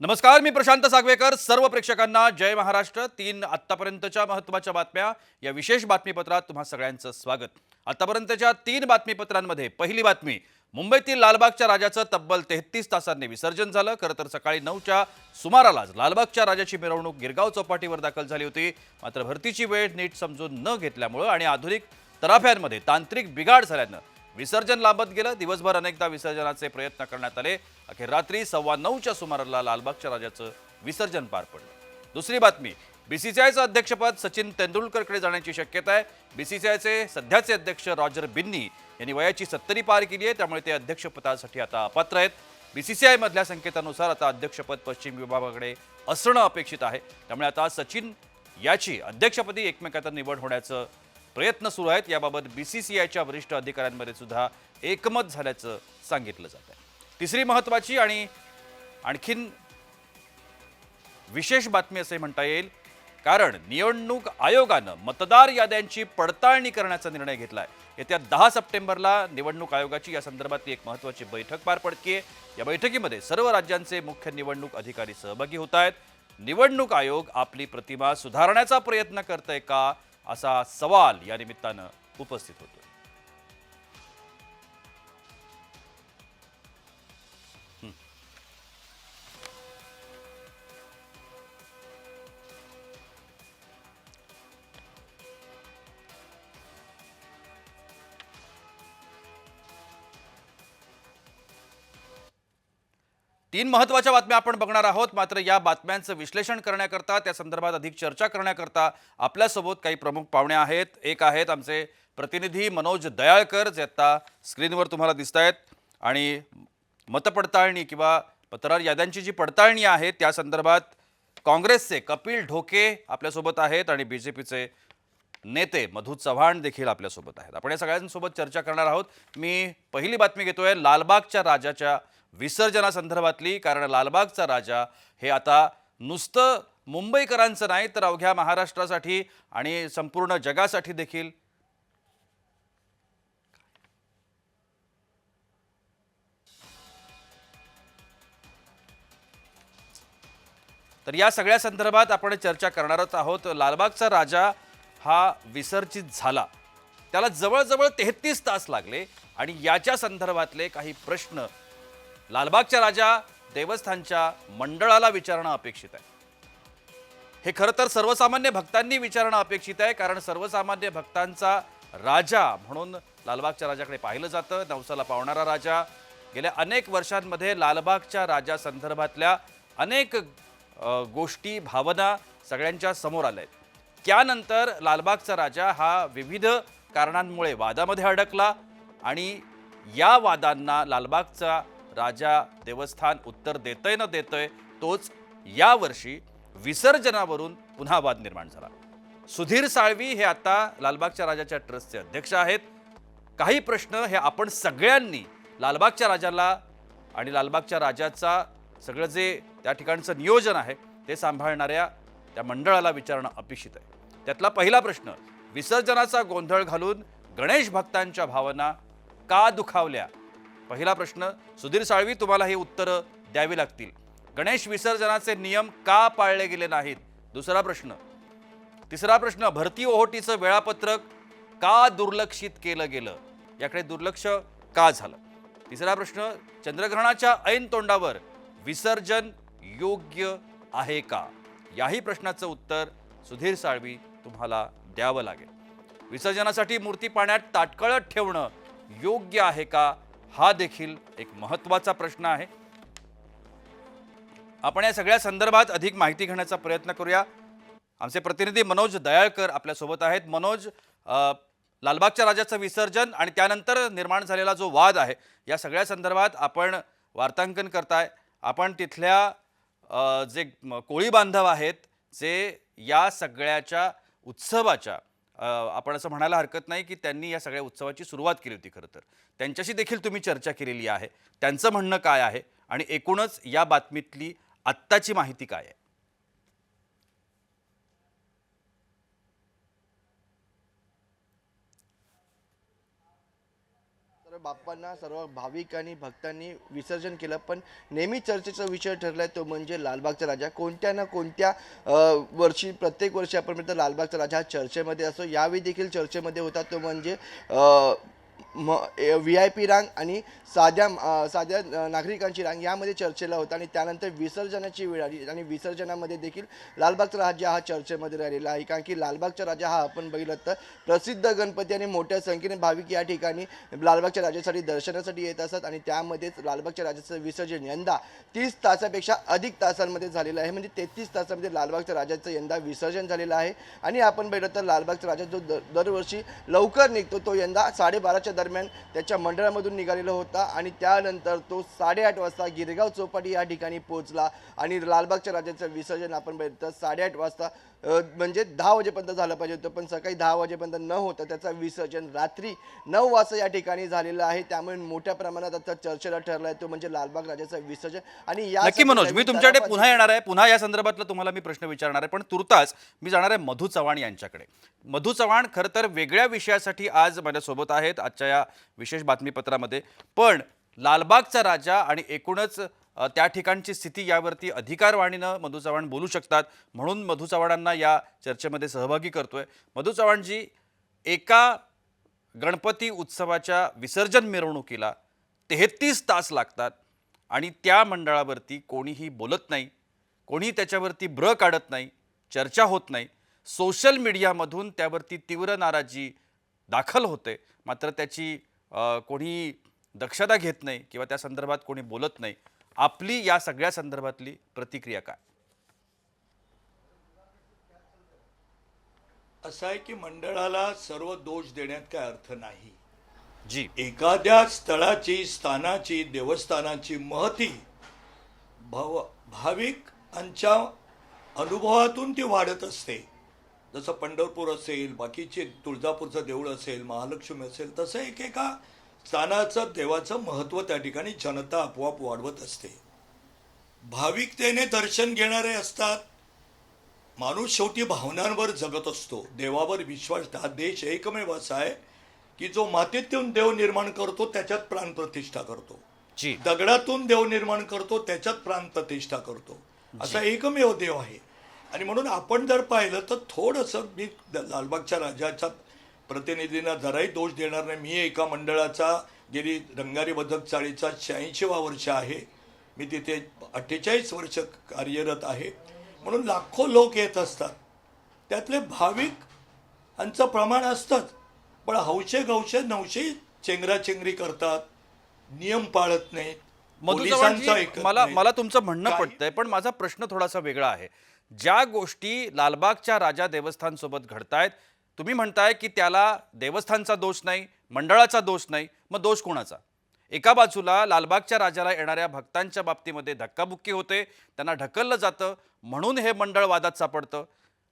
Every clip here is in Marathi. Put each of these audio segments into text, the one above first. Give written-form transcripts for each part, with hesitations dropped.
नमस्कार, मी प्रशांत सागवेकर. सर्व प्रेक्षकांना जय महाराष्ट्र. तीन आत्तापर्यंतच्या महत्त्वाच्या बातम्या या विशेष बातमीपत्रात तुम्हा सगळ्यांचं स्वागत. आत्तापर्यंतच्या तीन बातमीपत्रांमध्ये पहिली बातमी, मुंबईतील लालबागच्या राजाचं तब्बल 33 तासांनी विसर्जन झालं. खरं तर सकाळी 9च्या सुमारालाच लालबागच्या राजाची मिरवणूक गिरगाव चौपाटीवर दाखल झाली होती. मात्र भरतीची वेळ नीट समजून न घेतल्यामुळे आणि आधुनिक तराफ्यांमध्ये तांत्रिक बिघाड झाल्यानं विसर्जन लांबत गेलं. दिवसभर अनेकदा विसर्जनाचे प्रयत्न करण्यात आले. अखेर रात्री 9:15च्या सुमाराला लालबागच्या राजाचं विसर्जन पार पडलं. दुसरी बातमी, बीसीसीआयचं अध्यक्षपद सचिन तेंडुलकरकडे जाण्याची शक्यता आहे. बीसीसीआयचे सध्याचे अध्यक्ष रॉजर बिन्नी यांनी वयाची 70 पार केली आहे, त्यामुळे ते अध्यक्षपदासाठी आता अपात्र आहेत. बीसीसीआय मधल्या संकेतानुसार आता अध्यक्षपद पश्चिम विभागाकडे असणं अपेक्षित आहे. त्यामुळे आता सचिन याची अध्यक्षपदी एकमेकांत निवड होण्याचं प्रयत्न सुरू आहेत. याबाबत बीसीसीआयच्या वरिष्ठ अधिकाऱ्यांमध्ये सुद्धा एकमत झाल्याचं सांगितलं जात आहे. तिसरी महत्त्वाची आणि आणखीन विशेष बातमी असे म्हणता येईल, कारण निवडणूक आयोगानं मतदार याद्यांची पडताळणी करण्याचा निर्णय घेतला आहे. येत्या 10 सप्टेंबरला निवडणूक आयोगाची या संदर्भातली एक महत्त्वाची बैठक पार पडते. या बैठकीमध्ये सर्व राज्यांचे मुख्य निवडणूक अधिकारी सहभागी होत आहेत. निवडणूक आयोग आपली प्रतिमा सुधारण्याचा प्रयत्न करतंय का, असा सवाल या निमित्तानं उपस्थित होतो. तीन महत्त्वाच्या बातम्या आपण बघणार आहोत. मात्र या बातम्यांचं विश्लेषण करण्याकरता, त्या संदर्भात अधिक चर्चा करण्याकरता आपल्यासोबत काही प्रमुख पाहुणे आहेत. एक आहेत आमचे प्रतिनिधी मनोज दयाळकर, जे आता स्क्रीनवर तुम्हाला दिसत आहेत, आणि मतपडताळणी किंवा मतदार याद्यांची जी पडताळणी आहे त्या संदर्भात काँग्रेसचे कपिल ढोके आपल्यासोबत आहेत आणि बीजेपीचे नेते मधु चव्हाण देखील आपल्यासोबत आहेत. आपण या सगळ्यांसोबत चर्चा करणार आहोत. मी पहिली बातमी घेतोय लालबागच्या राजाच्या विसर्जनासंदर्भातली, कारण लालबागचा राजा हे आता नुसतं मुंबईकरांचं नाही, तर अवघ्या महाराष्ट्रासाठी आणि संपूर्ण जगासाठी देखील तर या सगळ्या संदर्भात आपण चर्चा करणारच आहोत. लालबागचा राजा हा विसर्जित झाला, त्याला जवळजवळ 33 तास लागले, आणि याच्या संदर्भातले काही प्रश्न लालबागच्या राजा देवस्थानच्या मंडळाला विचारणं अपेक्षित आहे. हे खरं तर सर्वसामान्य भक्तांनी विचारणं अपेक्षित आहे, कारण सर्वसामान्य भक्तांचा राजा म्हणून लालबागच्या राजाकडे पाहिलं जातं. नवसाला पावणारा राजा. गेल्या अनेक वर्षांमध्ये लालबागच्या राजा संदर्भातल्या अनेक गोष्टी, भावना सगळ्यांच्या समोर आल्या आहेत. त्यानंतर लालबागचा राजा हा विविध कारणांमुळे वादामध्ये अडकला, आणि या वादांना लालबागचा राजा देवस्थान उत्तर देतंय न देतंय, तोच यावर्षी विसर्जनावरून पुन्हा वाद निर्माण झाला. सुधीर साळवी हे आता लालबागच्या राजाच्या ट्रस्टचे अध्यक्ष आहेत. काही प्रश्न हे आपण सगळ्यांनी लालबागच्या राजाला आणि लालबागच्या राजाचा सगळं जे त्या ठिकाणचं नियोजन आहे ते सांभाळणाऱ्या त्या मंडळाला विचारणं अपेक्षित आहे. त्यातला पहिला प्रश्न, विसर्जनाचा गोंधळ घालून गणेश भक्तांच्या भावना का दुखावल्या? पहिला प्रश्न, सुधीर साळवी, तुम्हाला हे उत्तरं द्यावी लागतील. गणेश विसर्जनाचे नियम का पाळले गेले नाहीत? दुसरा प्रश्न. तिसरा प्रश्न, भरती ओहोटीचं वेळापत्रक का दुर्लक्षित केलं गेलं? याकडे दुर्लक्ष का झालं? तिसरा प्रश्न, चंद्रग्रहणाच्या ऐन तोंडावर विसर्जन योग्य आहे का? याही प्रश्नाचं उत्तर सुधीर साळवी तुम्हाला द्यावं लागेल. विसर्जनासाठी मूर्ती पाण्यात ताटकळत ठेवणं योग्य आहे का? हा देखील एक महत्त्वाचा प्रश्न आहे. आपण या सगळ्या संदर्भात अधिक माहिती घेण्याचा प्रयत्न करूया. आमचे प्रतिनिधी मनोज दयाळकर आपल्यासोबत आहेत. मनोज, लालबागच्या राजाचं विसर्जन आणि त्यानंतर निर्माण झालेला जो वाद आहे, या सगळ्या संदर्भात आपण वार्तांकन करताय. आपण तिथल्या जे कोळी बांधव आहेत, जे या सगळ्याच्या उत्सवाच्या, आपण असं म्हणायला हरकत नाही की त्यांनी या सगळ्या उत्सवाची सुरुवात केली होती, खरं तर त्यांच्याशी देखील तुम्ही चर्चा केलेली आहे. त्यांचं म्हणणं काय आहे, आणि एकूणच या बातमीतली आत्ताची माहिती काय आहे? मात्र बाप्पांना सर्व भाविक आणि भक्तांनी विसर्जन केलं, पण नेहमी चर्चेचा विषय ठरलाय तो म्हणजे लालबागचा राजा. कोणत्या ना कोणत्या वर्षी प्रत्येक वर्षी आपण म्हणतो लालबागचा राजा हा चर्चेमध्ये असतो. यावेळी देखील चर्चेमध्ये होता तो म्हणजे VIP रांग आणि साध्या नागरिकांची रांग यामध्ये चर्चेला होता आणि त्यानंतर विसर्जनाची वेळ आली आणि विसर्जनामध्ये देखील लालबागचा राजा हा चर्चेमध्ये राहिलेला आहे. कारण की लालबागचा राजा हा आपण बघितलं तर प्रसिद्ध गणपती आणि मोठ्या संख्येने भाविक या ठिकाणी लालबागच्या राजासाठी दर्शनासाठी येत असतात आणि त्यामध्येच लालबागच्या राजाचं विसर्जन यंदा 30 तासापेक्षा अधिक तासांमध्ये झालेलं आहे. म्हणजे 33 तासामध्ये लालबागच्या राजाचं यंदा विसर्जन झालेलं आहे. आणि आपण बघितलं तर लालबागचा राजा जो दरवर्षी लवकर निघतो तो यंदा 12:30च्या दरम्यान त्याच्या मंडळामधून निघालेला होता आणि त्यानंतर तो 8:30 वाजता गिरगाव चौपाटी या ठिकाणी पोहोचला आणि लालबागच्या राजाचं विसर्जन आपण बघितलं तर 8:30 वाजता म्हणजे 10 वाजेपर्यंत झालं पाहिजे होतं, पण सकाळी 10 वाजेपर्यंत न होता त्याचं विसर्जन रात्री 9 वाजता या ठिकाणी झालेलं आहे. त्यामुळे मोठ्या प्रमाणात आता चर्चेला ठरला आहे तो म्हणजे लालबाग राजाचं विसर्जन. आणि या नक्की मनोज, मी तुमच्याकडे पुन्हा येणार आहे, पुन्हा या संदर्भातला तुम्हाला मी प्रश्न विचारणार आहे, पण तुर्तास मी जाणार आहे मधू चव्हाण यांच्याकडे. मधू चव्हाण खरं तर वेगळ्या विषयासाठी आज माझ्यासोबत आहेत आजच्या या विशेष बातमीपत्रामध्ये. पण लालबागचा राजा आणि एकूणच त्या ठिकाणची स्थिती यावरती अधिकारवाणीनं मधू चव्हाण बोलू शकतात, म्हणून मधू चव्हाणांना या चर्चेमध्ये सहभागी करतोय. मधू चव्हाणजी, एका गणपती उत्सवाच्या विसर्जन मिरवणुकीला 33 तास लागतात आणि त्या मंडळावरती कोणीही बोलत नाही, कोणी त्याच्यावरती ब्र काढत नाही, चर्चा होत नाही. सोशल मीडियामधून त्यावरती तीव्र नाराजी दाखल होते, मात्र त्याची कोणी दक्षता घेत नाही किंवा त्या संदर्भात कोणी बोलत नाही. आपली या सगळ्या संदर्भातली प्रतिक्रिया काय? असं आहे की मंडळाला सर्व दोष देण्यात काय अर्थ नाही. जी, एखाद्या स्थळाची, स्थानाची, देवस्थानाची महती भाविकांच्या अनुभवातून ती वाढत असते. जसं पंढरपूर असेल, बाकीचे तुळजापूरचं देऊळ असेल, महालक्ष्मी असेल, तसं एकेका स्थानाचं देवाचं महत्त्व त्या ठिकाणी जनता आपोआप वाढवत असते. भाविकतेने दर्शन घेणारे असतात. माणूस शेवटी भावनांवर जगत असतो, देवावर विश्वास. हा देश एकमेव असा आहे की जो मातीतून देव निर्माण करतो त्याच्यात प्राणप्रतिष्ठा करतो, जी, दगडातून देव निर्माण करतो त्याच्यात प्राणप्रतिष्ठा करतो, असा एकमेव देव आहे. आणि म्हणून आपण जर पाहिलं तर थोडंसं मी लालबागच्या राजाच्या प्रतिनिधींना जराही दोष देणार नाही. मी एका मंडळाचा गेली रंगारी बदक चाळीचा 86वा वर्ष आहे. मी तिथे 48 वर्ष कार्यरत आहे. म्हणून लाखो लोक येत असतात, त्यातले भाविकांचं प्रमाण असतंच, पण हौशे गौशे नवशे चेंगराचेंगरी करतात, नियम पाळत नाहीत, पोलिसांचं ऐकत मला नाहीत. मला तुमचं म्हणणं पटतंय, पण माझा प्रश्न थोडासा वेगळा आहे. ज्या गोष्टी लालबागच्या राजा देवस्थान सोबत घडतायत, तुम्ही म्हणताय की त्याला देवस्थानचा दोष नाही, मंडळाचा दोष नाही, मग दोष कोणाचा? एका बाजूला लालबागच्या राजाला येणाऱ्या भक्तांच्या बाबतीमध्ये धक्काबुक्की होते, त्यांना ढकललं जातं, म्हणून हे मंडळ वादात सापडतं.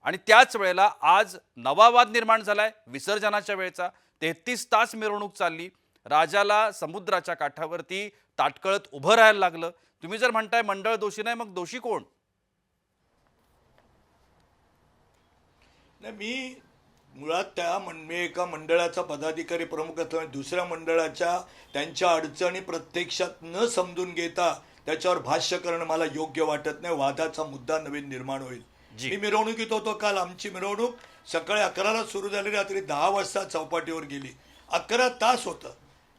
आणि त्याच वेळेला आज नवा वाद निर्माण झालाय विसर्जनाच्या वेळेचा. 33 तास मिरवणूक चालली, राजाला समुद्राच्या काठावरती ताटकळत उभं राहायला लागलं. तुम्ही जर म्हणताय मंडळ दोषी नाही, मग दोषी कोण? नाही, मी मुळात मी एका मंडळाचा पदाधिकारी प्रमुख असल्यामुळे दुसऱ्या मंडळाच्या त्यांच्या अडचणी प्रत्यक्षात न समजून घेता त्याच्यावर भाष्य करणं मला योग्य वाटत नाही. वादाचा मुद्दा नवीन निर्माण होईल. मी मिरवणुकीत होतो काल. आमची मिरवणूक सकाळी 11ला सुरू झाली, रात्री 10 वाजता चौपाटीवर गेली. 11 तास होतं.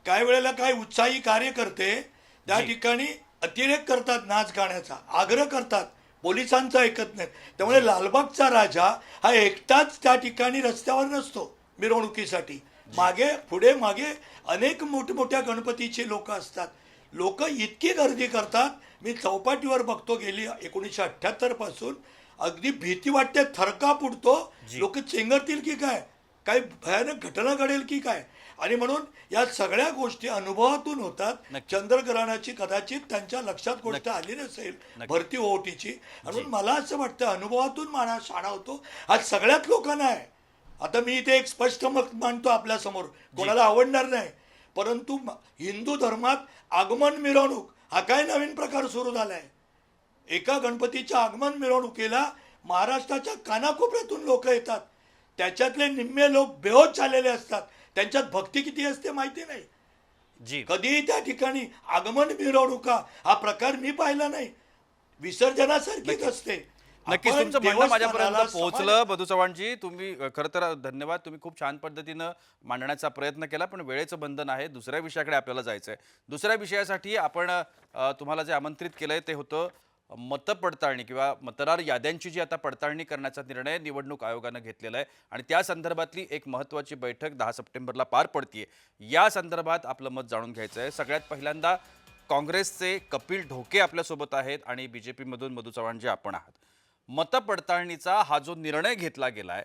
काही वेळेला काही उत्साही कार्यकर्ते त्या ठिकाणी अतिरेक करतात, नाच गाण्याचा आग्रह करतात, पोलिसांचं ऐकत नाही. त्यामुळे लालबागचा राजा हा एकटाच त्या ठिकाणी रस्त्यावर नसतो मिरवणुकीसाठी. मागे पुढे मागे अनेक मोठमोठ्या गणपतीची लोक असतात. लोक इतकी गर्दी करतात, मी चौपाटीवर बघतो गेली 1978 पासून अगदी भीती वाटते, थरकाप उडतो. लोक चेंगरतील की काय, काही भयानक घटना घडेल की काय. आणि म्हणून या सगळ्या गोष्टी अनुभवातून होतात. चंद्रग्रहणाची कदाचित त्यांच्या लक्षात गोष्ट आली नसेल, भरती ओहोटीची. म्हणून मला असं वाटतं अनुभवातून माणूस शाणा होतो. आज सगळ्याच लोकांना आहे. आता मी इथे एक स्पष्ट मत मांडतो आपल्यासमोर, कोणाला आवडणार नाही, परंतु हिंदू धर्मात आगमन मिरवणूक हा काय नवीन प्रकार सुरू झालाय. एका गणपतीच्या आगमन मिरवणुकीला महाराष्ट्राच्या कानाकोपऱ्यातून लोक येतात. त्याच्यातले निम्मे लोक बेहोश झालेले असतात. त्यांच्यात भक्ती किती असते माहिती नाही. जी. कधीही त्या ठिकाणी आगमन मिरवणुका हा प्रकार मी पाहिला नाही. विसर्जनासारखीच असते. नक्कीच आपण तुमचं म्हणणं माझ्यापर्यंत देवस्थानाला पोहोचलं मधु चव्हाणजी. तुम्ही खरं तर धन्यवाद. तुम्ही खूप छान पद्धतीनं मांडण्याचा प्रयत्न केला, पण वेळेचं बंधन आहे. दुसऱ्या विषयाकडे आपल्याला जायचं आहे. दुसऱ्या विषयासाठी आपण तुम्हाला जे आमंत्रित केलंय ते होतं मतपडताळणी किंवा मतदार याद्यांची जी आता पडताळणी करण्याचा निर्णय निवडणूक आयोगानं घेतलेला आहे आणि त्या संदर्भातली एक महत्त्वाची बैठक 10 सप्टेंबरला पार पडतीये. या संदर्भात आपलं मत जाणून घ्यायचं आहे. सगळ्यात पहिल्यांदा काँग्रेसचे कपिल ढोके आपल्यासोबत आहेत आणि BJP मधून मधु चव्हाण जे आपण आहात. मतपडताळणीचा हा जो निर्णय घेतला गेलाय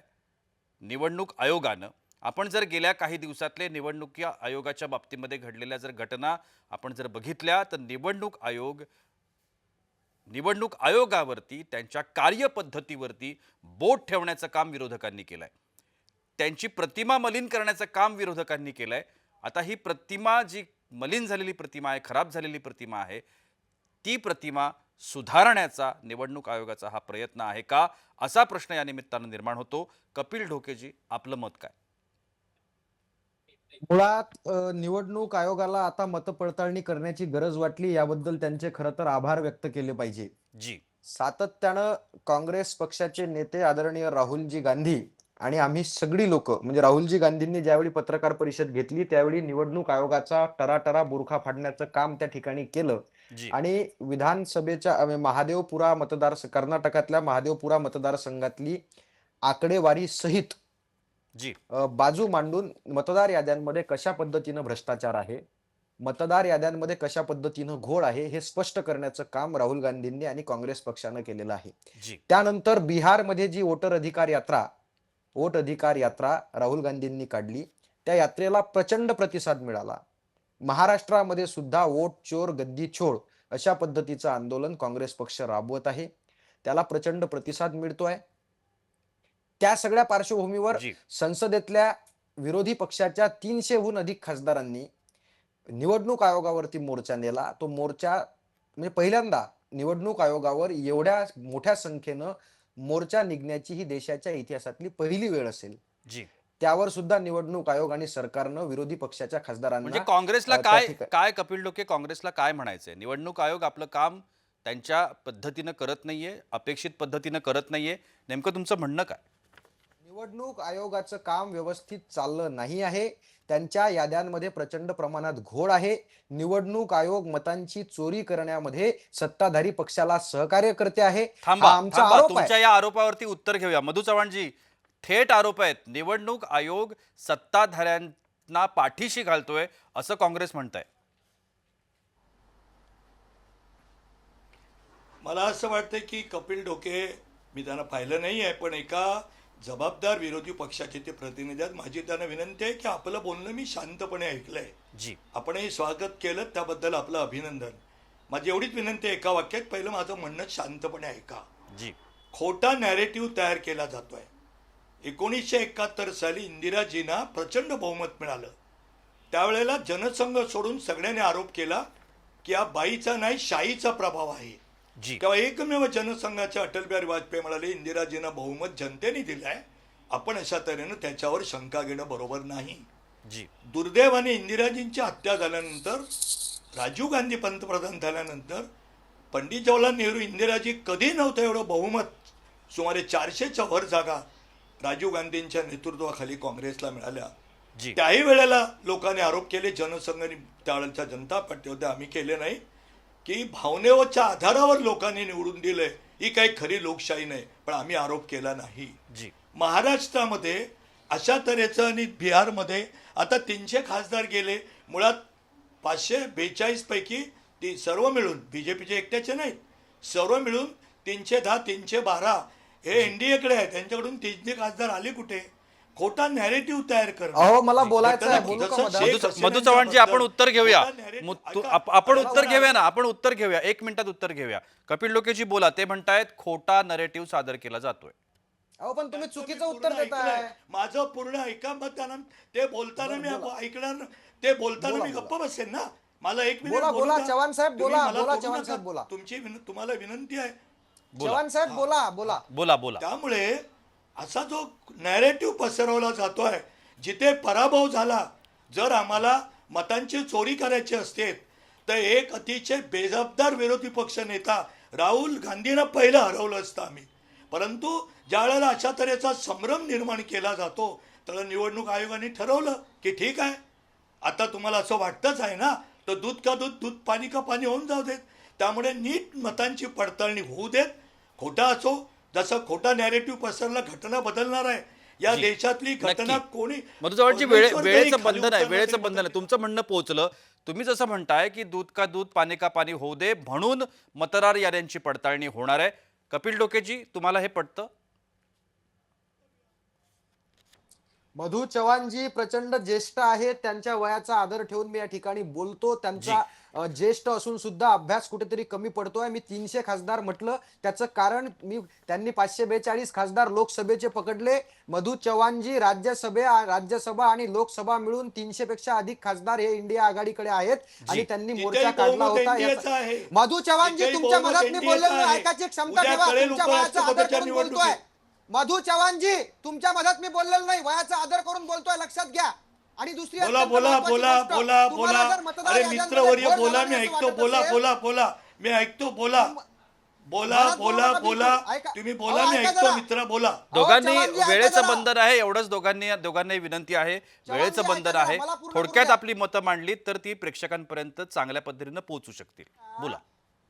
निवडणूक आयोगानं, आपण जर गेल्या काही दिवसातले निवडणूक आयोगाच्या बाबतीमध्ये घडलेल्या जर घटना आपण जर बघितल्या तर निवडणूक आयोगावरती त्यांच्या कार्यपद्धतीवरती बोट ठेवण्याचं काम विरोधकांनी केलंय. त्यांची प्रतिमा मलिन करण्याचं काम विरोधकांनी केलंय. आता ही प्रतिमा जी मलिन झालेली प्रतिमा आहे, खराब झालेली प्रतिमा आहे, ती प्रतिमा सुधारण्याचा निवडणूक आयोगाचा हा प्रयत्न आहे का, असा प्रश्न या निमित्तानं निर्माण होतो. कपिल ढोकेजी, आपलं मत काय? मुळात निवडणूक आयोगाला आता मतपडताळणी करण्याची गरज वाटली याबद्दल त्यांचे खरं तर आभार व्यक्त केले पाहिजे. जी. सातत्यानं काँग्रेस पक्षाचे नेते आदरणीय राहुलजी गांधी आणि आम्ही सगळी लोक म्हणजे राहुलजी गांधींनी ज्यावेळी पत्रकार परिषद घेतली त्यावेळी निवडणूक आयोगाचा टराटरा बुरखा फाडण्याचं काम त्या ठिकाणी केलं जी. आणि विधानसभेच्या महादेवपुरा कर्नाटकातल्या महादेवपुरा मतदारसंघातली आकडेवारी सहित जी. बाजू मांडून मतदार याद्यांमध्ये कशा पद्धतीनं भ्रष्टाचार आहे, मतदार याद्यांमध्ये कशा पद्धतीनं घोळ आहे हे स्पष्ट करण्याचं काम राहुल गांधींनी आणि काँग्रेस पक्षानं केलेलं आहे. जी. त्यानंतर बिहारमध्ये जी वोट अधिकार यात्रा राहुल गांधींनी काढली, त्या यात्रेला प्रचंड प्रतिसाद मिळाला. महाराष्ट्रामध्ये सुद्धा वोट चोर गद्दी छोड अशा पद्धतीचं आंदोलन काँग्रेस पक्ष राबवत आहे. त्याला प्रचंड प्रतिसाद मिळतोय. त्या सगळ्या पार्श्वभूमीवर जी. संसदेतल्या विरोधी पक्षाच्या 300हून अधिक खासदारांनी निवडणूक आयोगावरती मोर्चा नेला. तो मोर्चा म्हणजे पहिल्यांदा निवडणूक आयोगावर एवढ्या मोठ्या संख्येनं मोर्चा निघण्याची ही देशाच्या इतिहासातली पहिली वेळ असेल. जी. त्यावर सुद्धा निवडणूक आयोग आणि सरकारनं विरोधी पक्षाच्या म्हणजे खासदारांना काँग्रेसला त्या काय ठिकाणी- काय कपिल ढोके, काँग्रेसला काय म्हणायचंय? निवडणूक आयोग आपलं काम त्यांच्या पद्धतीनं करत नाहीये, अपेक्षित पद्धतीनं करत नाहीये, नेमकं तुमचं म्हणणं काय? निवडणूक आयोगाचं काम व्यवस्थित चाललं नाही आहे. त्यांच्या याद्यांमध्ये प्रचंड प्रमाणात घोळ आहे. निवडणूक आयोग मतांची चोरी करण्यामध्ये सत्ताधारी पक्षाला सहकार्य करते आहे. थांबा हा आमचा थांबा, आरोप तुमच्या आहे. या आरोपावरती उत्तर घेऊया. मधु चव्हाणजी, थेट आरोप आहेत. निवडणूक आयोग सत्ताधाऱ्यांना पाठीशी घालतोय असं काँग्रेस म्हणतंय. मला असं वाटतं की कपिल ढोके, मी त्यांना पाहिलं नाही आहे, पण एका जबाबदार विरोधी पक्षाचे ते प्रतिनिधी आहेत. माझी त्यांना विनंती आहे की आपलं बोलणं मी शांतपणे ऐकलंय. जी. आपणही स्वागत केलं, त्याबद्दल आपलं अभिनंदन. माझी एवढीच विनंती आहे, एका वाक्यात पहिलं माझं म्हणणं शांतपणे ऐका. जी. खोटा नॅरेटिव्ह तयार केला जातोय. 1971 साली इंदिराजींना प्रचंड बहुमत मिळालं. त्यावेळेला जनसंघ सोडून सगळ्यांनी आरोप केला की या बाईचा नाही शाहीचा प्रभाव आहे. जी. तेव्हा एकमेव जनसंघाचे अटल बिहारी वाजपेयी म्हणाले इंदिराजींना बहुमत जनतेने दिलंय, आपण अशा तऱ्हेनं त्याच्यावर शंका घेणं बरोबर नाही. जी. दुर्दैवाने इंदिराजींची हत्या झाल्यानंतर, राजीव गांधी पंतप्रधान झाल्यानंतर, पंडित जवाहरलाल नेहरू, इंदिराजी कधी नव्हतं एवढं बहुमत, सुमारे 400च्या वर जागा राजीव गांधींच्या नेतृत्वाखाली काँग्रेसला मिळाल्या. जी. त्याही वेळेला लोकांनी आरोप केले, जनसंघाने, त्यावेळेच्या जनता पार्टी होते, आम्ही केले नाही, की भावनेच्या आधारावर लोकांनी निवडून दिलंय, ही काही खरी लोकशाही नाही. पण आम्ही आरोप केला नाही. जी. महाराष्ट्रामध्ये अशा तऱ्हेचं आणि बिहारमध्ये आता 300 खासदार गेले. मुळात 542 पैकी ती सर्व मिळून, बीजेपीचे एकट्याचे नाहीत, सर्व मिळून 310, 312 हे NDA-कडे आहे. त्यांच्याकडून 300 खासदार आले कुठे? खोटा नॅरेटिव्ह तयार करणं. अहो मला बोलायचं आहे, जसं बोलू का शेख मधात? हसीनांच्या मधु चव्हाणजी, आपण बद्दल उत्तर घेऊया. खोटा narrative- आपण ऐका. उत्तर घेऊया ना, आपण उत्तर घेऊया. 1 मिनिटात उत्तर घेऊया. कपिल ढोकेजी बोला. ते म्हणतायत खोटा नरेटिव्ह सादर केला जातोय. अहो पण तुम्ही त्यांचं चुकीचं मी उत्तर पूर्ण देताय. ऐकलंय. माझं पूर्ण ऐका, मग त्यांना ते बोलताना मी ऐकणार, ते बोलताना बोला, मी बोला. गप्प बसेन ना. मला 1 मिनिट बोला, बोलू बोला, द्या. चव्हाण साहेब, तुम्ही बोला, मला बोला, बोलू चव्हाण नका. साहेब, बोला. तुम्हाला विनंती आहे. चव्हाण साहेब बोला बोला. बोला बोला. त्यामुळे असा जो नॅरेटिव्ह पसरवला जातोय, जिथे पराभव झाला, जर आम्हाला मतांची चोरी करायची असते तर एक अतिशय बेजबाबदार विरोधी पक्ष नेता राहुल गांधींना पहिलं हरवलं असतं आम्ही. परंतु ज्या वेळेला अशा तऱ्हेचा संभ्रम निर्माण केला जातो तर निवडणूक आयोगाने ठरवलं की ठीक आहे, आता तुम्हाला असं वाटतंच आहे ना, तर दूध का दूध, दूध पाणी का पाणी होऊन जाऊ देत. त्यामुळे नीट मतांची पडताळणी होऊ देत. खोटा असो, जसं खोटा नॅरेटिव्ह पसरला घटना बदलणार आहे. या जी, देशातली घटना नक्की. कोणी मधुचव्हाणजी परमेश्वर तरी वेळेचं खाली बंधन आहे, उतरणार वेळेचं तरी बंधन आहे. मदत तुमचं म्हणणं पोहोचलं. तुम्ही जसं म्हणताय की दूध का दूध पाणी का पाणी होऊ दे म्हणून मतदार याद्यांची पडताळणी होणार आहे. कपिल डोकेजी, तुम्हाला हे पटतं? मधु चव्हाणजी प्रचंड ज्येष्ठ आहेत, त्यांच्या वयाचा आदर ठेवून मी या ठिकाणी बोलतो. त्यांचा ज्येष्ठ असून सुद्धा अभ्यास कुठेतरी कमी पडतोय. मी 300 खासदार म्हटलं, त्याचं कारण त्यांनी 542 खासदार लोकसभेचे पकडले. मधु चव्हाणजी राज्यसभा आणि लोकसभा मिळून 300 पेक्षा अधिक खासदार हे इंडिया आघाडीकडे आहेत आणि त्यांनी मोर्चा काढला होता. मधु चव्हाणजी, तुमच्या मनात मी बोललेलो ऐकायची क्षमता ठेवा. तुमच्या वयाचा आदर करून बोलतोय. मधु चव्हाणजी, तुमच्या मधात मी बोललेलो नाही, वयाचा आदर करून बोलतोय, लक्षात घ्या. आणि दुसरी बोला बोला बोला बोला बोला अरे मित्रवर्य बोला, मी ऐकतो. बोला बोला बोला मी ऐकतो. बोला बोला बोला बोला तुम्ही बोला, मी ऐकतो. मित्र बोला. दोघांनी चव्हाणजी, ऐका वेळेचं जरा. बंधन आहे, एवढंच दोघांनाही विनंती आहे. वेळेचं ऐका बंधन जरा, आहे. मला पूर्ण थोडक्यात बोलू आपली मतं मांडलीत तर ती प्रेक्षकांपर्यंत चांगल्या पद्धतीनं पोहोचू शकतील. बोला.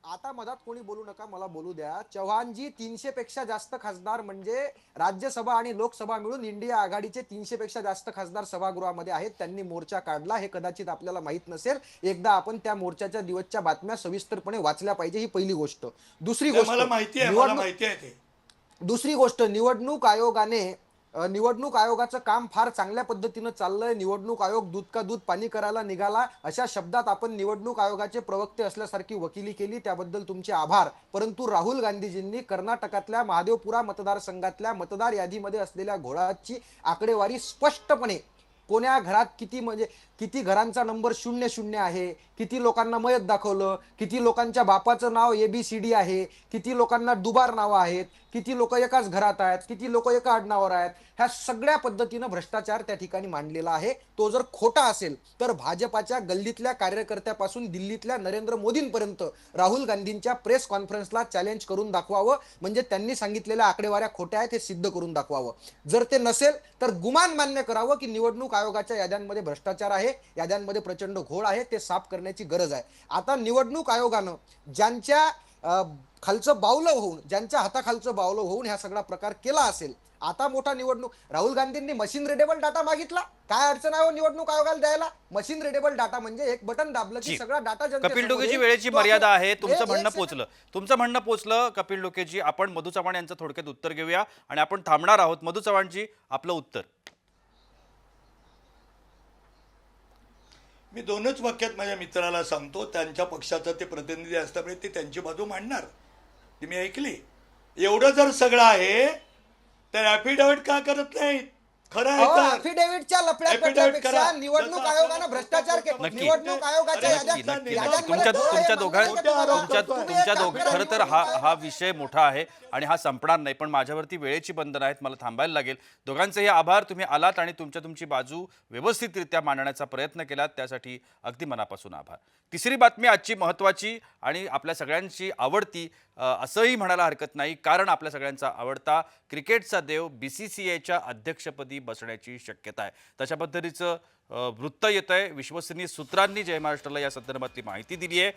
आता मधात कोणी बोलू नका, मला बोलू द्या. चव्हाणजी, 300 पेक्षा जास्त खासदार म्हणजे राज्यसभा आणि लोकसभा मिळून इंडिया आघाडीचे 300 पेक्षा जास्त खासदार सभागृहामध्ये आहेत. त्यांनी मोर्चा काढला, हे कदाचित आपल्याला माहित नसेल. एकदा आपण त्या मोर्चाच्या दिवसच्या बातम्या सविस्तरपणे वाचल्या पाहिजे, ही पहिली गोष्ट. दुसरी गोष्ट, मला माहिती आहे ते. दुसरी गोष्ट, निवडणूक आयोगाचं काम फार चांगल्या पद्धतीनं चाललंय. निवडणूक आयोग दूध का दूध पाणी करायला निघाला, अशा शब्दात आपण निवडणूक आयोगाचे प्रवक्ते असल्यासारखी वकिली केली, त्याबद्दल तुमचे आभार. परंतु राहुल गांधीजींनी कर्नाटकातल्या महादेवपुरा मतदारसंघातल्या मतदार यादीमध्ये असलेल्या घोळाची आकडेवारी स्पष्टपणे, कोण्या घरात किती घरांचा नंबर 00 आहे, किती लोकांना मयत दाखवलं, किती लोकांच्या बापाचं नाव ABCD आहे, किती लोकांना दुबार नावं आहेत, किती लोक एकाच घरात आहेत, किती लोक एका आडनावावर आहेत, ह्या सगळ्या पद्धतीनं भ्रष्टाचार त्या ठिकाणी मांडलेला आहे. तो जर खोटा असेल तर भाजपाच्या गल्लीतल्या कार्यकर्त्यापासून दिल्लीतल्या नरेंद्र मोदींपर्यंत राहुल गांधींच्या प्रेस कॉन्फरन्सला चॅलेंज करून दाखवावं, म्हणजे त्यांनी सांगितलेल्या आकडेवाऱ्या खोट्या आहेत हे सिद्ध करून दाखवावं. जर ते नसेल तर गुमान मान्य करावं की निवडणूक आयोगाच्या याद्यांमध्ये भ्रष्टाचार आहे, याद्यांमध्ये प्रचंड घोळ आहे, ते साफ करण्याची गरज आहे. आता निवडणूक आयोगानं ज्यांच्या खालचं बावलं होऊन, ज्यांच्या हाताखालचं बावलं होऊन ह्या सगळा प्रकार केला असेल, आता मोठा निवडणूक, राहुल गांधींनी मशीन रिडेबल डाटा मागितला, काय अडचण आहे निवडणूक आयोगाला द्यायला? मशीन रिडेबल डाटा म्हणजे एक बटन दाबलं की सगळा डाटा कपिल डोकेजी, वेळेची मर्यादा आहे. तुमचं म्हणणं पोहोचलं. कपिल डोकेजी, आपण मधु चव्हाण यांचं थोडक्यात उत्तर घेऊया आणि आपण थांबणार आहोत. मधु चव्हाणजी, आपलं उत्तर. मी 2च वाक्यात माझ्या मित्राला सांगतो, त्यांच्या पक्षाचा ते प्रतिनिधी असल्यामुळे ते त्यांची बाजू मांडणार, ती मी ऐकली. एवढं जर सगळं आहे तर ऍफिडेव्हिट का करत नाहीत? खरं आहे तर ऍफिडेव्हिटच्या लफड्यापेक्षा निवडणूक आयोगानं भ्रष्टाचार केला. निवडणूक आयोगाच्या खरं तर हा विषय मोठा आहे आणि हा संपणार नाही, पण माझ्यावरती वेळेची बंधनं आहेत, मला थांबायला लागेल. दोघांचेही आभार. तुम्ही आलात आणि तुमची बाजू व्यवस्थितरित्या मांडण्याचा प्रयत्न केलात, त्यासाठी अगदी मनापासून आभार. तिसरी बातमी आजची महत्त्वाची आणि आपल्या सगळ्यांची आवडती असंही म्हणायला हरकत नाही, कारण आपल्या सगळ्यांचा आवडता क्रिकेटचा देव BCCIच्या अध्यक्षपदी बसण्याची शक्यता आहे. तशा पद्धतीचं वृत्त येत आहे. विश्वसनीय सूत्रांनी जय महाराष्ट्राला या संदर्भातली माहिती दिली आहे.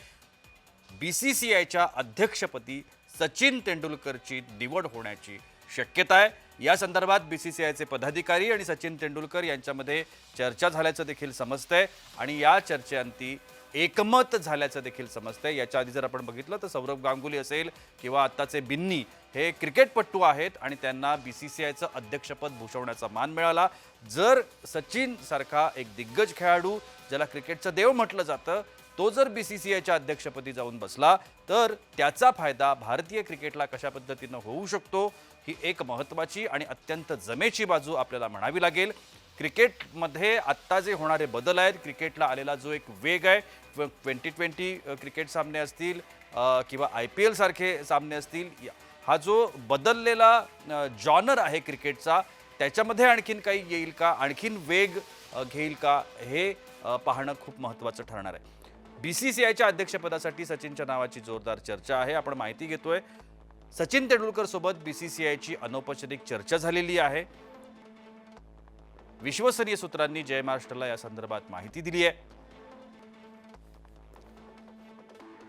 BCCIच्या अध्यक्षपदी सचिन तेंडुलकरची निवड होण्याची शक्यता आहे. या संदर्भात BCCIचे पदाधिकारी आणि सचिन तेंडुलकर यांच्यामध्ये चर्चा झाल्याचं देखील समजतंय आणि या चर्चेअंती एकमत झाल्याचं देखील समजतंय. याच्या आधी जर आपण बघितलं तर सौरभ गांगुली असेल किंवा आत्ताचे बिन्नी हे क्रिकेटपटू आहेत आणि त्यांना BCCIचं अध्यक्षपद भूषवण्याचा मान मिळाला. जर सचिन सारखा एक दिग्गज खेळाडू, ज्याला क्रिकेटचं देव म्हटलं जातं, तो जर BCCIच्या अध्यक्षपदी जाऊन बसला तर त्याचा फायदा भारतीय क्रिकेटला कशा पद्धतीनं होऊ शकतो, ही एक महत्त्वाची आणि अत्यंत जमेची बाजू आपल्याला म्हणावी लागेल. क्रिकेटमध्ये आत्ता जे होणारे बदल आहेत, क्रिकेटला आलेला जो एक वेग आहे, 2020 क्रिकेट सामने असतील किंवा IPL सारखे सामने असतील, हा जो बदललेला जॉनर आहे क्रिकेटचा, त्याच्यामध्ये आणखीन काही येईल का, आणखीन वेग घेईल का, हे पाहणं खूप महत्त्वाचं ठरणार आहे. BCCIच्या अध्यक्षपदासाठी सचिनच्या नावाची जोरदार चर्चा आहे. आपण माहिती घेतोय सचिन तेंडुलकर सोबत BCCIची अनौपचारिक चर्चा झालेली आहे. विश्वसनीय सूत्रांनी जय महाराष्ट्रला या संदर्भात माहिती दिली आहे.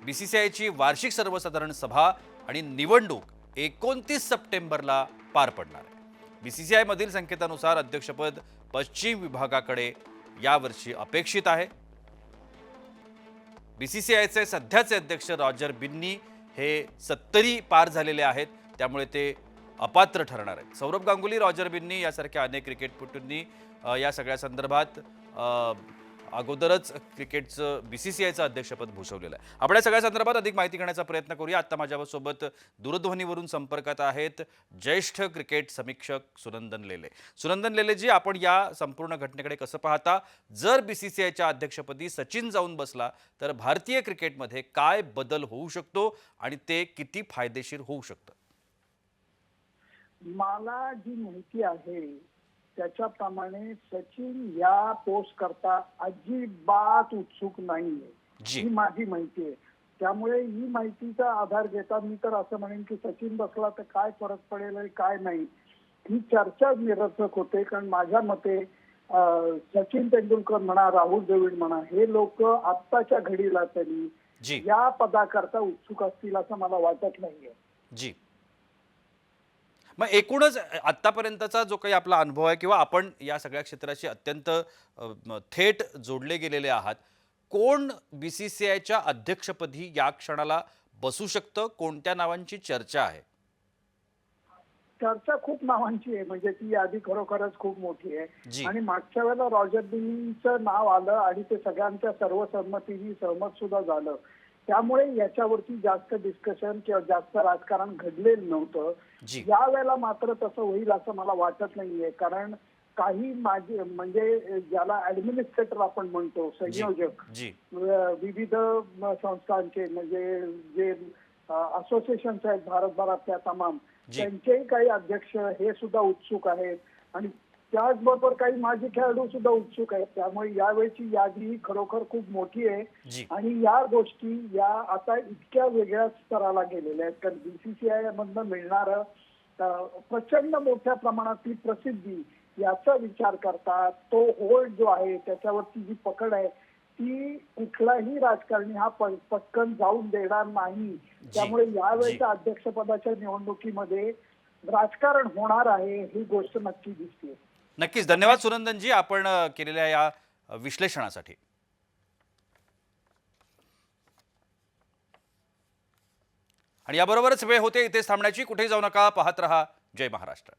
BCCIची वार्षिक सर्वसाधारण सभा आणि निवडणूक 29 सप्टेंबरला पार पडणार आहे. BCCI मधील संकेतानुसार अध्यक्षपद पश्चिम विभागाकडे यावर्षी अपेक्षित आहे. BCCIचे सध्याचे अध्यक्ष रॉजर बिन्नी हे 70 पार झालेले आहेत, त्यामुळे ते अपात्र ठरणार आहेत. सौरभ गांगुली, रॉजर बिन्नी यासारख्या अनेक क्रिकेटपटूंनी या सगळ्या संदर्भात अगोदरच क्रिकेटचं BCCIचं अध्यक्षपद भूषवलेलं आहे. आपण या सगळ्या संदर्भात अधिक माहिती घेण्याचा प्रयत्न करूया. आता माझ्यासोबत दूरध्वनीवरून संपर्कात आहेत ज्येष्ठ क्रिकेट समीक्षक सुनंदन लेले. सुनंदन लेलेजी, आपण या संपूर्ण घटनेकडे कसं पाहता? जर BCCIच्या अध्यक्षपदी सचिन जाऊन बसला तर भारतीय क्रिकेटमध्ये काय बदल होऊ शकतो आणि ते किती फायदेशीर होऊ शकतं? मला जी माहिती आहे त्याच्याप्रमाणे सचिन या पोस्ट करता अजिबात उत्सुक नाहीये, जी. ही माझी माहिती आहे. त्यामुळे ही माहितीचा आधार घेता मी तर असं म्हणेन की सचिन बसला तर काय फरक पडेल आणि काय नाही, ही चर्चा निरर्थक होते. कारण माझ्या मते सचिन तेंडुलकर म्हणा, राहुल द्रविड म्हणा, हे लोक आत्ताच्या घडीला तरी जी या पदाकरता उत्सुक असतील असं मला वाटत नाहीये. जी मग एकूणच आतापर्यंतचा जो काही आपला अनुभव आहे किंवा आपण या सगळ्या क्षेत्राशी अत्यंत थेट जोडले गेलेले आहात, कोण BCCIच्या अध्यक्षपदी या क्षणाला बसू शकतं? कोणत्या नावांची चर्चा आहे? चर्चा खूप नावांची आहे, म्हणजे ती यादी खरोखरच खूप मोठी जी. आहे. आणि मागच्या वेळेला रॉजर बिन्नीचं नाव आलं आणि ते सगळ्यांच्या सर्वसंमतीने सहमत सुद्धा झालं. त्यामुळे याच्यावरती जास्त डिस्कशन किंवा जास्त राजकारण घडलेलं नव्हतं. जी. यावेळेला मात्र तसं होईल असं मला वाटत नाहीये. कारण काही माझे म्हणजे ज्याला ऍडमिनिस्ट्रेटर आपण म्हणतो, संयोजक, जी विविध संस्थांचे म्हणजे जे असोसिएशन्स आहेत भारतभरातल्या तमाम, जी. त्यांचेही काही अध्यक्ष हे सुद्धा उत्सुक आहेत आणि त्याचबरोबर काही माजी खेळाडू सुद्धा उत्सुक आहेत. त्यामुळे यावेळची यादी ही खरोखर खूप मोठी आहे. जी आणि या गोष्टी या आता इतक्या वेगळ्या स्तराला गेलेल्या आहेत. कारण BCCI मधनं मिळणारं प्रचंड मोठ्या प्रमाणातली प्रसिद्धी याचा विचार करता तो होल्ड जो आहे त्याच्यावरची जी पकड आहे ती कुठलाही राजकारणी हा पटकन जाऊन देणार नाही. त्यामुळे यावेळेच्या अध्यक्षपदाच्या निवडणुकीमध्ये राजकारण होणार आहे ही गोष्ट नक्की दिसते. नक्कीच. धन्यवाद सुनंदनजी, आपण केलेल्या या विश्लेषणासाठी. आणि याबरोबरच वेळ होते इथेच थांबण्याची. कुठेही जाऊ नका, पाहत रहा जय महाराष्ट्र.